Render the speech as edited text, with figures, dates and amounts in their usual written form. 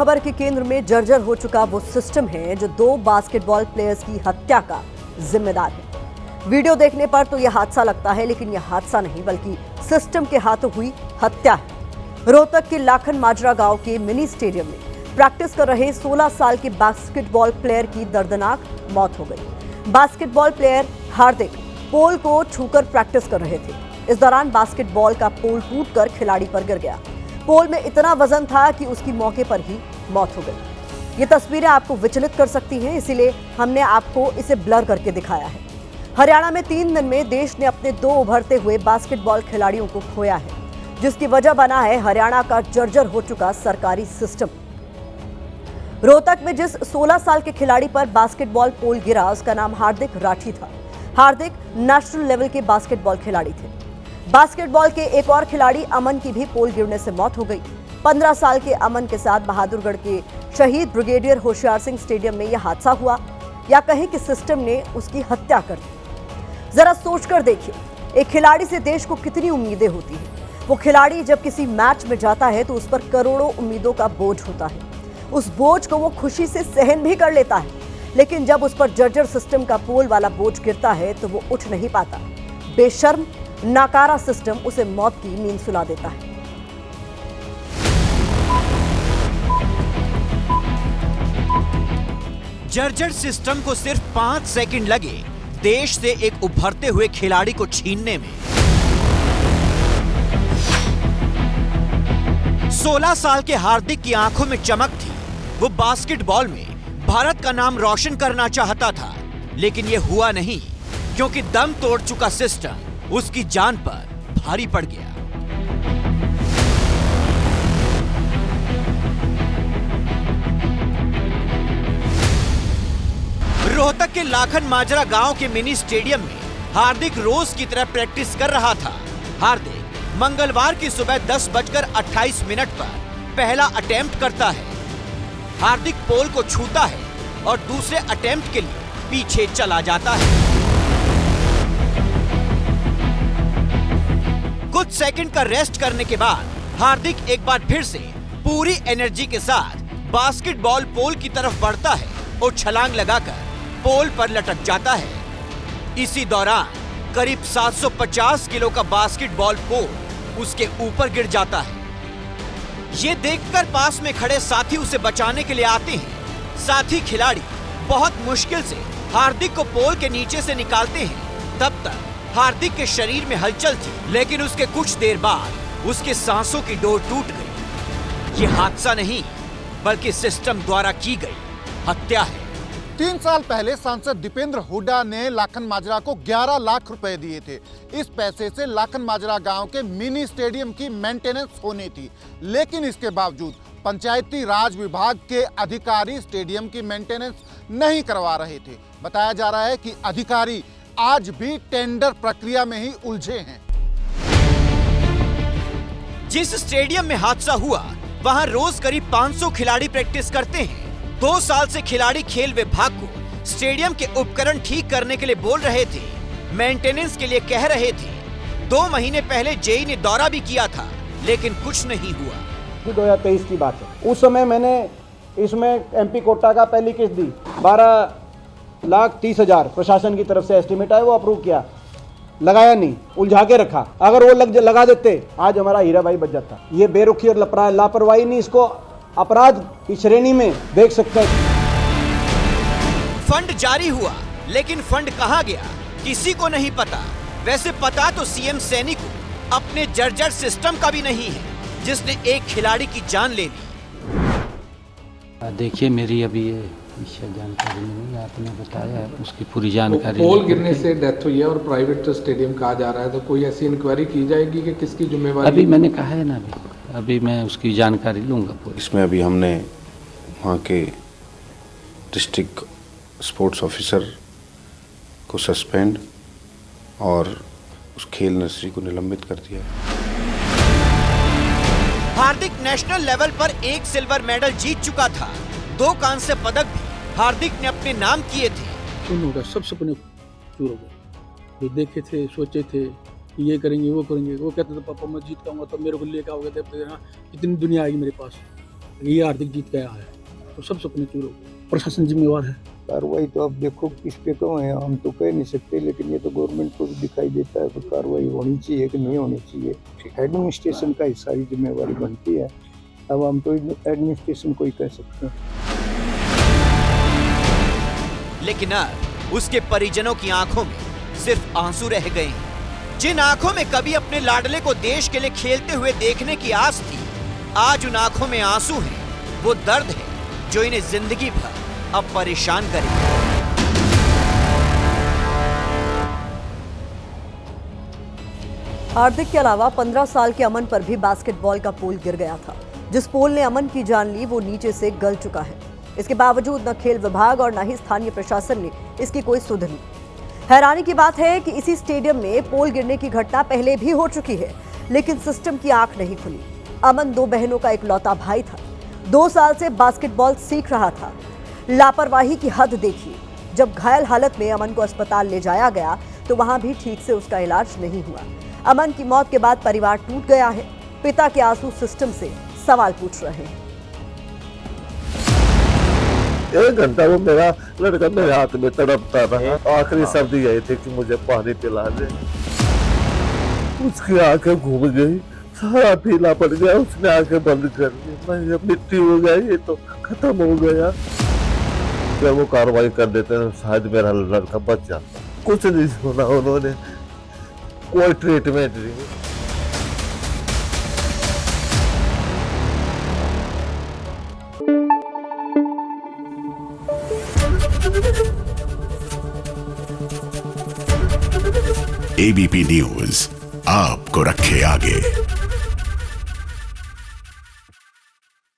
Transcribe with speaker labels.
Speaker 1: खबर के केंद्र में जर्जर हो चुका वो सिस्टम है जो 2 बास्केटबॉल प्लेयर्स की हत्या का जिम्मेदार है। वीडियो देखने पर तो यह हादसा लगता है, लेकिन यह हादसा नहीं बल्कि सिस्टम के हाथों हुई हत्या है। रोहतक के लाखन माजरा गांव के मिनी स्टेडियम में प्रैक्टिस कर रहे 16 साल के बास्केटबॉल प्लेयर की दर्दनाक मौत हो गई। बास्केटबॉल प्लेयर हार्दिक पोल को छूकर प्रैक्टिस कर रहे थे। इस दौरान बास्केटबॉल का पोल टूटकर खिलाड़ी पर गिर गया। पोल में इतना वजन था कि उसकी मौके पर ही मौत हो गई। ये तस्वीरें आपको विचलित कर सकती हैं, इसीलिए हमने आपको इसे ब्लर करके दिखाया है। हरियाणा में 3 दिन में देश ने अपने 2 उभरते हुए बास्केटबॉल खिलाड़ियों को खोया है, जिसकी वजह बना है हरियाणा का जर्जर हो चुका सरकारी सिस्टम। रोहतक में जिस 16 साल के खिलाड़ी पर बास्केटबॉल पोल गिरा, उसका नाम हार्दिक राठी था। हार्दिक नेशनल लेवल के बास्केटबॉल खिलाड़ी थे। बास्केटबॉल के एक और खिलाड़ी अमन की भी पोल गिरने से मौत हो गई। 15 साल के अमन के साथ बहादुरगढ़ के शहीद ब्रिगेडियर होशियार सिंह स्टेडियम में यह हादसा हुआ, या कहें कि सिस्टम ने उसकी हत्या कर दी। जरा सोचकर देखिए, एक खिलाड़ी से देश को कितनी उम्मीदें होती हैं। वो खिलाड़ी जब किसी मैच में जाता है तो उस पर करोड़ों उम्मीदों का बोझ होता है। उस बोझ को वो खुशी से सहन भी कर लेता है, लेकिन जब उस पर जर्जर सिस्टम का पोल वाला बोझ गिरता है तो वो उठ नहीं पाता। बेशर्म नाकारा सिस्टम उसे मौत की नींद सुला देता है।
Speaker 2: जर्जर सिस्टम को सिर्फ 5 सेकंड लगे देश से एक उभरते हुए खिलाड़ी को छीनने में। 16 साल के हार्दिक की आंखों में चमक थी। वो बास्केटबॉल में भारत का नाम रोशन करना चाहता था, लेकिन ये हुआ नहीं, क्योंकि दम तोड़ चुका सिस्टम उसकी जान पर भारी पड़ गया। रोहतक के लाखन माजरा गांव के मिनी स्टेडियम में हार्दिक रोज की तरह प्रैक्टिस कर रहा था। हार्दिक मंगलवार की सुबह 10:28 पर पहला अटेम्प्ट करता है। हार्दिक पोल को छूता है और दूसरे अटेम्प्ट के लिए पीछे चला जाता है। कुछ सेकंड का रेस्ट करने के बाद हार्दिक एक बार फिर से पूरी एनर्जी के साथ बास्केटबॉल पोल की तरफ बढ़ता है और छलांग लगाकर पोल पर लटक जाता है। इसी दौरान करीब 750 किलो का बास्केटबॉल पोल उसके ऊपर गिर जाता है। ये देखकर पास में खड़े साथी उसे बचाने के लिए आते हैं। साथी खिलाड़ी बहुत मुश्किल से हार्दिक को पोल के नीचे से निकालते हैं। तब तक हार्दिक के शरीर में हलचल थी, लेकिन उसके कुछ देर बाद उसके सांसों की डोर टूट गई। ये हादसा नहीं बल्कि सिस्टम द्वारा की गई हत्या है।
Speaker 3: 3 साल पहले सांसद दीपेंद्र हुड्डा ने लाखन माजरा को 11 लाख रुपए दिए थे। इस पैसे से लाखन माजरा गांव के मिनी स्टेडियम की मेंटेनेंस होनी थी, लेकिन इसके बावजूद पंचायती राज विभाग के अधिकारी स्टेडियम की मेंटेनेंस नहीं करवा रहे थे। बताया जा रहा है कि अधिकारी आज भी टेंडर प्रक्रिया में ही उलझे हैं।
Speaker 2: जिस स्टेडियम में हादसा हुआ वहां रोज करीब 500 खिलाड़ी प्रैक्टिस करते हैं। 2 साल से खिलाड़ी खेल विभाग को स्टेडियम के उपकरण ठीक करने के लिए बोल रहे थे, मेंटेनेंस के लिए कह रहे थे। 2 महीने पहले जेई ने दौरा भी किया था, लेकिन कुछ नहीं हुआ।
Speaker 4: 2023 की बात है। उस समय मैंने इसमें एमपी कोटा का पहली किस्त दी, 12,30,000 प्रशासन की तरफ से एस्टिमेट है, वो अप्रूव किया, लगाया नहीं, उलझा के रखा। अगर वो लगा देते आज हमारा हीरा भाई बच जाता। ये बेरुखी और लापरवाही नहीं, इसको अपराध की श्रेणी में देख सकते हैं।
Speaker 2: फंड जारी हुआ, लेकिन फंड कहां गया किसी को नहीं पता। वैसे पता तो सीएम सैनी को अपने जर्जर सिस्टम का भी नहीं है, जिसने एक खिलाड़ी की जान ले ली।
Speaker 5: देखिए, मेरी अभी ये जानकारी नहीं, आपने बताया है उसकी पूरी जानकारी।
Speaker 6: पोल गिरने से डेथ हुई है और प्राइवेट स्टेडियम कहा जा रहा है, तो कोई ऐसी इंक्वायरी की जाएगी कि किसकी जिम्मेवारी?
Speaker 5: अभी मैंने कहा है ना, अभी मैं उसकी जानकारी लूँगा पूरी।
Speaker 7: इसमें अभी हमने वहाँ के डिस्ट्रिक्ट स्पोर्ट्स ऑफिसर को सस्पेंड और उस खेल नर्सरी को निलंबित कर दिया है।
Speaker 2: हार्दिक नेशनल लेवल पर 1 सिल्वर मेडल जीत चुका था। 2 कांस्य पदक भी हार्दिक ने अपने नाम किए थे।
Speaker 8: उनका सब सपने चूर हो गए। जो देखे थे, सोचे थे कि ये करेंगे वो करेंगे, वो कहते थे पापा मैं जीत आऊंगा तो मेरे को लेकर आओगे, इतनी दुनिया आएगी मेरे पास। ये हार्दिक जीत गया है तो सब सपने चूर हो गए। प्रशासन जिम्मेवार है।
Speaker 9: कार्रवाई तो अब देखो किस पे कहें, हम तो कह नहीं सकते, लेकिन ये तो गवर्नमेंट को भी दिखाई देता है कि कार्रवाई होनी चाहिए कि नहीं होनी चाहिए। एडमिनिस्ट्रेशन का ही सारी जिम्मेवारी बनती है। अब हम तो एडमिनिस्ट्रेशन को ही कह सकते हैं।
Speaker 2: लेकिन अब उसके परिजनों की आंखों में सिर्फ आंसू रह गए हैं। जिन आंखों में कभी अपने लाडले को देश के लिए खेलते हुए देखने की आस थी, आज उन आंखों में आंसू हैं। वो दर्द है जो इन्हें जिंदगी भर अब परेशान करेगा।
Speaker 1: हार्दिक के अलावा 15 साल के अमन पर भी बास्केटबॉल का पोल गिर गया था। जिस पोल ने अमन की जान ली वो नीचे से गल चुका है। इसके बावजूद न खेल विभाग और न ही स्थानीय प्रशासन ने इसकी कोई सुध ली। हैरानी की बात है कि इसी स्टेडियम में पोल गिरने की घटना पहले भी हो चुकी है, लेकिन सिस्टम की आंख नहीं खुली। अमन 2 बहनों का इकलौता भाई था। 2 साल से बास्केटबॉल सीख रहा था। लापरवाही की हद देखिए। जब घायल हालत में अमन को अस्पताल ले जाया गया तो वहां भी ठीक से उसका इलाज नहीं हुआ। अमन की मौत के बाद परिवार टूट गया है। पिता के आंसू सिस्टम से सवाल पूछ रहे हैं।
Speaker 10: 1 घंटा वो मेरा लड़का मेरे हाथ में तड़पता रहा। आखिरी शब्द यही थे कि मुझे पानी पिला दे। उसकी आंखें घूम गई, सारा पीला पड़ गया। उसने आंखें बंद कर दी। मैं मिट्टी हो गया, ये तो खत्म हो गया। अगर वो कार्रवाई कर देते तो शायद मेरा लड़का बच जाता। कुछ नहीं सुना उन्होंने, कोई ट्रीटमेंट नहीं।
Speaker 11: एबीपी न्यूज आपको रखे आगे।